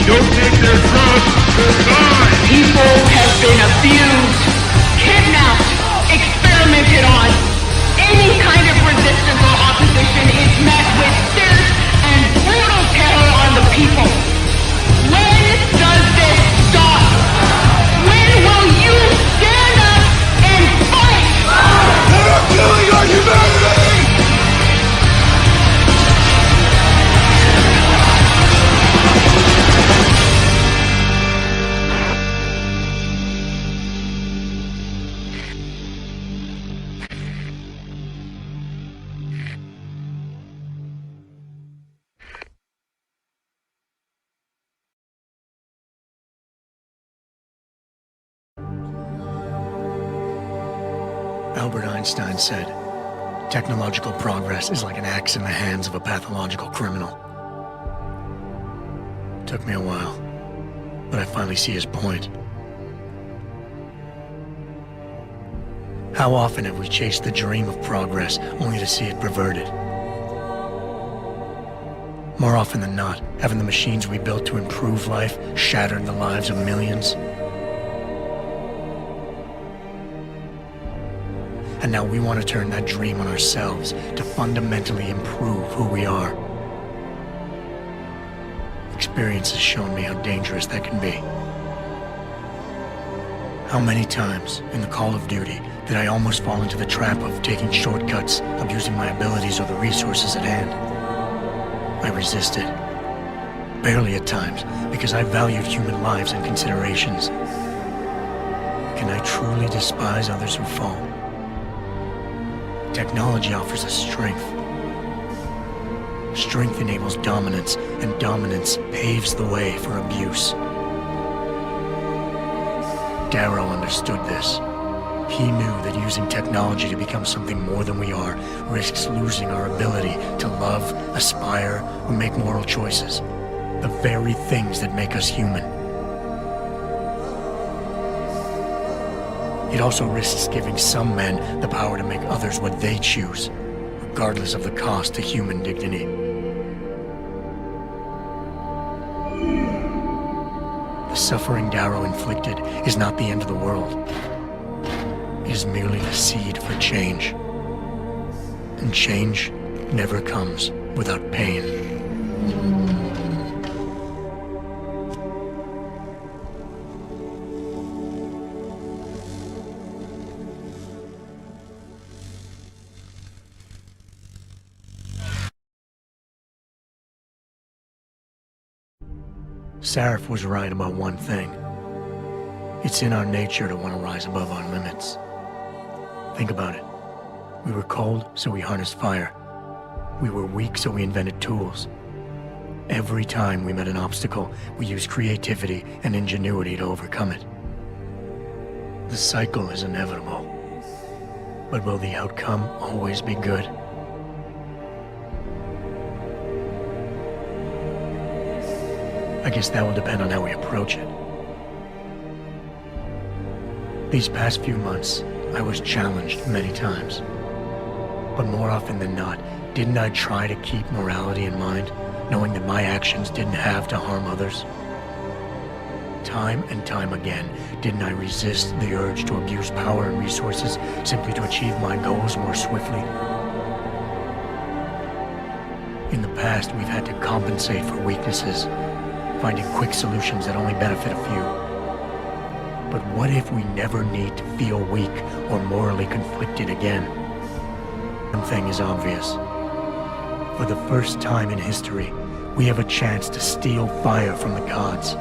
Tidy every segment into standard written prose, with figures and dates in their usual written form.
Don't take their drugs, they'll die! People have been abused, kidnapped, experimented on. Any kind of resistance or opposition is met with fierce and brutal terror on the people. When does this stop? When will you stand up and fight? They're killing our humanity! Albert Einstein said, technological progress is like an axe in the hands of a pathological criminal. Took me a while, but I finally see his point. How often have we chased the dream of progress only to see it perverted? More often than not, haven't the machines we built to improve life shattered the lives of millions? And now we want to turn that dream on ourselves to fundamentally improve who we are. Experience has shown me how dangerous that can be. How many times in the Call of Duty did I almost fall into the trap of taking shortcuts, abusing my abilities or the resources at hand? I resisted. Barely at times, because I valued human lives and considerations. Can I truly despise others who fall? Technology offers us strength. Strength enables dominance, and dominance paves the way for abuse. Darrow understood this. He knew that using technology to become something more than we are risks losing our ability to love, aspire, or make moral choices. The very things that make us human. It also risks giving some men the power to make others what they choose, regardless of the cost to human dignity. The suffering Darrow inflicted is not the end of the world. It is merely the seed for change. And change never comes without pain. Sarif was right about one thing. It's in our nature to want to rise above our limits. Think about it. We were cold, so we harnessed fire. We were weak, so we invented tools. Every time we met an obstacle, we used creativity and ingenuity to overcome it. The cycle is inevitable. But will the outcome always be good? I guess that will depend on how we approach it. These past few months, I was challenged many times. But more often than not, didn't I try to keep morality in mind, knowing that my actions didn't have to harm others? Time and time again, didn't I resist the urge to abuse power and resources simply to achieve my goals more swiftly? In the past, we've had to compensate for weaknesses, finding quick solutions that only benefit a few. But what if we never need to feel weak or morally conflicted again? One thing is obvious. For the first time in history, we have a chance to steal fire from the gods.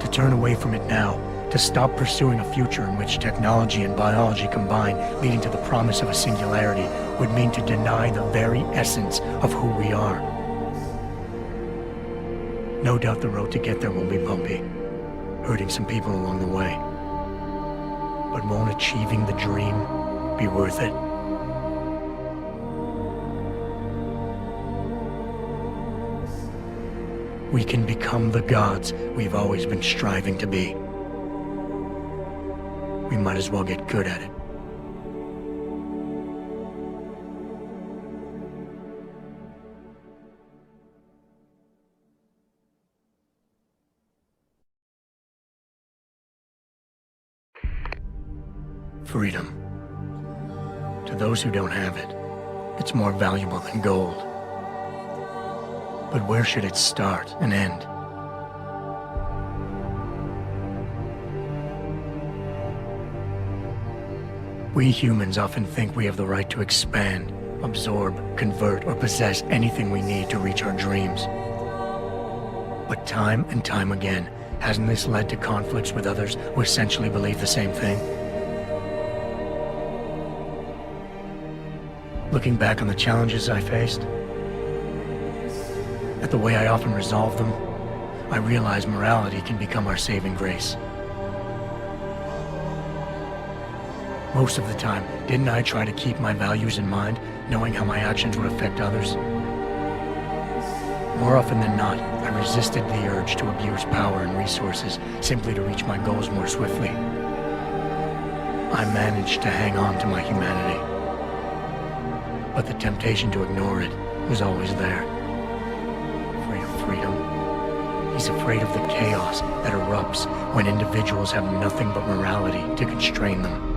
To turn away from it now, to stop pursuing a future in which technology and biology combine, leading to the promise of a singularity, would mean to deny the very essence of who we are. No doubt the road to get there will be bumpy, hurting some people along the way. But won't achieving the dream be worth it? We can become the gods we've always been striving to be. We might as well get good at it. freedom. To those who don't have it, it's more valuable than gold. But where should it start and end? We humans often think we have the right to expand, absorb, convert, or possess anything we need to reach our dreams. But time and time again, hasn't this led to conflicts with others who essentially believe the same thing? Looking back on the challenges I faced, at the way I often resolve them, I realize morality can become our saving grace. Most of the time, didn't I try to keep my values in mind, knowing how my actions would affect others? More often than not, I resisted the urge to abuse power and resources simply to reach my goals more swiftly. I managed to hang on to my humanity, but the temptation to ignore it was always there. Freedom. He's afraid of the chaos that erupts when individuals have nothing but morality to constrain them.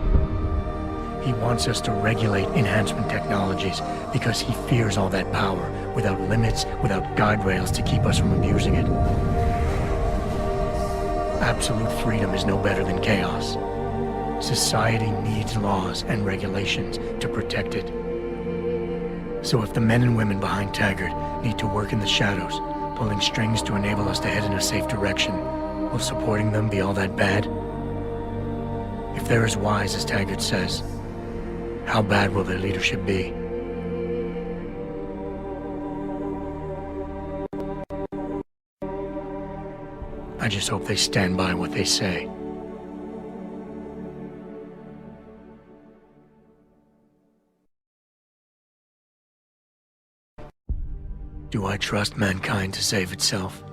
He wants us to regulate enhancement technologies because he fears all that power, without limits, without guide rails to keep us from abusing it. Absolute freedom is no better than chaos. Society needs laws and regulations to protect it. So if the men and women behind Taggart need to work in the shadows, pulling strings to enable us to head in a safe direction, will supporting them be all that bad? If they're as wise as Taggart says, how bad will their leadership be? I just hope they stand by what they say. Do I trust mankind to save itself?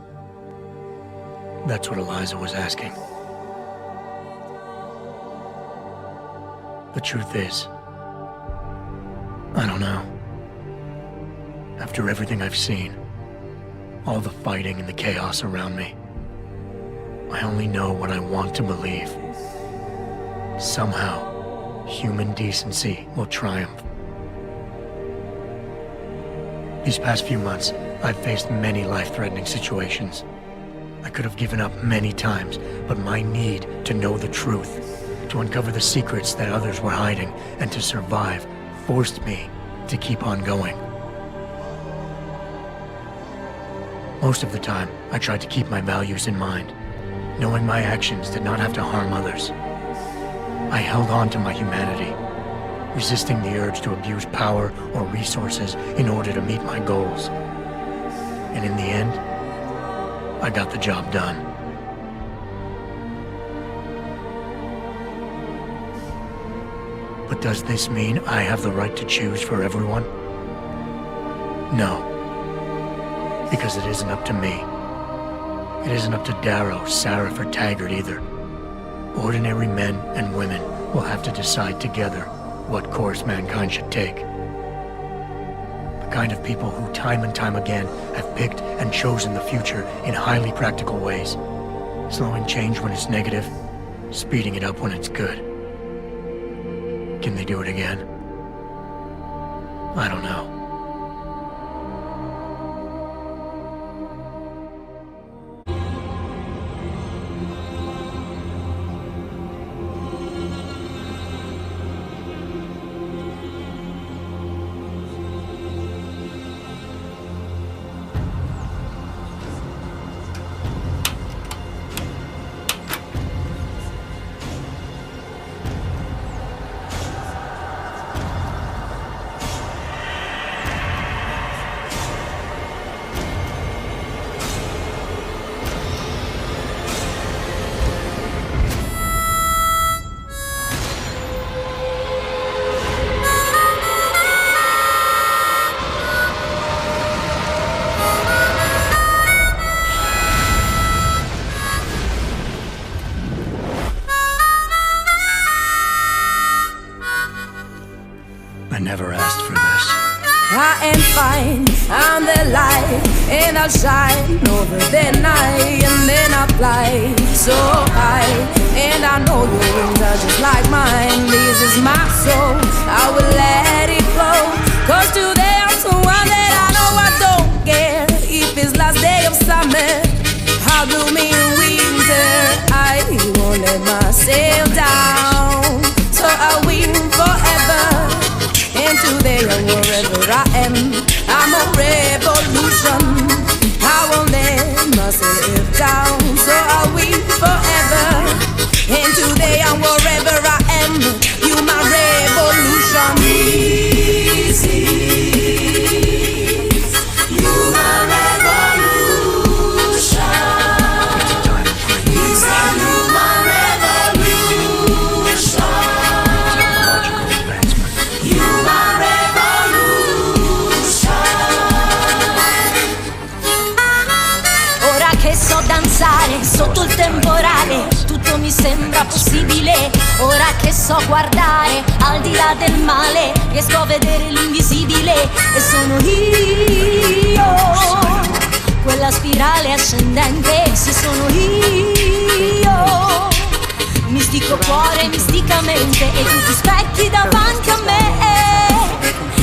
That's what Eliza was asking. The truth is, I don't know. After everything I've seen, all the fighting and the chaos around me, I only know what I want to believe. Somehow, human decency will triumph. These past few months, I've faced many life-threatening situations. I could have given up many times, but my need to know the truth, to uncover the secrets that others were hiding, and to survive forced me to keep on going. Most of the time, I tried to keep my values in mind, knowing my actions did not have to harm others. I held on to my humanity, resisting the urge to abuse power or resources in order to meet my goals. And in the end, I got the job done. But does this mean I have the right to choose for everyone? No. Because it isn't up to me. It isn't up to Darrow, Sarif, or Taggart either. Ordinary men and women will have to decide together what course mankind should take. The kind of people who time and time again have picked and chosen the future in highly practical ways, slowing change when it's negative, speeding it up when it's good. Can they do it again? I don't know. I never asked for this. I am fine, I'm the light, and I'll shine over the night, and then I'll fly so high, and I know your wings are just like mine. These lost my soul, I will let it go. Cause today I'm so one that I know I don't care if it's last day of summer, how gloomy winter. I won't let myself down, so I win forever. And today and wherever I am, I'm a revolution. I won't let myself down, so I win forever. And today and wherever I am, you my revolution. This is you my revolution. This is you my revolution. You my revolution. Ora che so danzare sotto il temporale, tutto mi sembra possibile. Ora che so guardare al di là del male, riesco a vedere l'invisibile e sono io. Quella spirale ascendente, se sono io. Mistico cuore, misticamente, e tutti specchi davanti a me.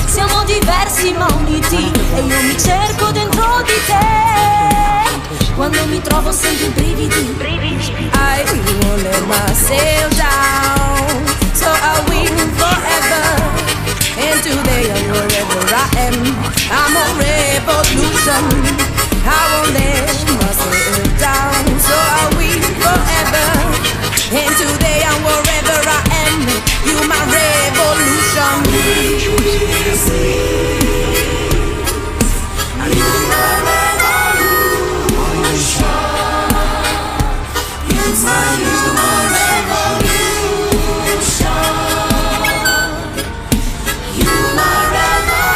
Siamo diversi ma uniti, e io mi cerco dentro di te. Quando mi trovo sento i brividi. I won't let myself down, so I win forever. And today and wherever I am, I'm a revolution. I won't let myself down, so I win forever. And today and wherever I am, you my revolution. This is you my revolution. It's my human revolution. Human revolution.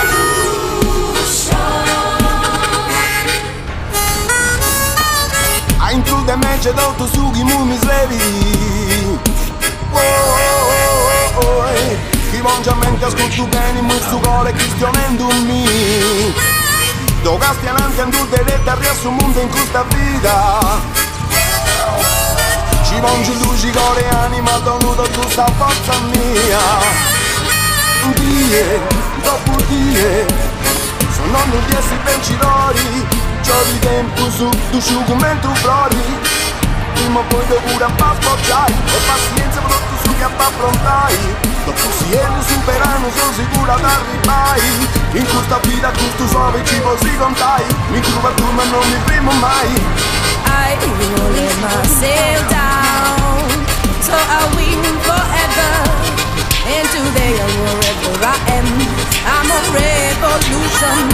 A intrude mece d'auto sughi mumi slevi. Oh, oh, oh, oh. Chi mangiamente ascoltu bene mu su core cristianendomi. Do castiananti andute retta riassu mondo in questa vita. Ci mangi luci core anima donuta tu sta forza mia. Die, dopo die, sono non di essi vincitori. Giorni tempo su, tu sciugumento flori. Prima o poi pure a fa sbocciare, e pazienza per tu su che a fa affrontai. Dopo si è superano, sono sicura d'arribai. In questa vita questo suave ci posso contai. Mi trovo tu ma non mi primo mai. I won't let myself down, so I win forever. And today and wherever I am, I'm a revolution.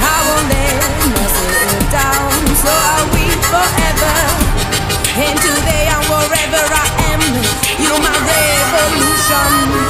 I won't let myself down, so I win forever. And today and wherever I am, you're my revolution.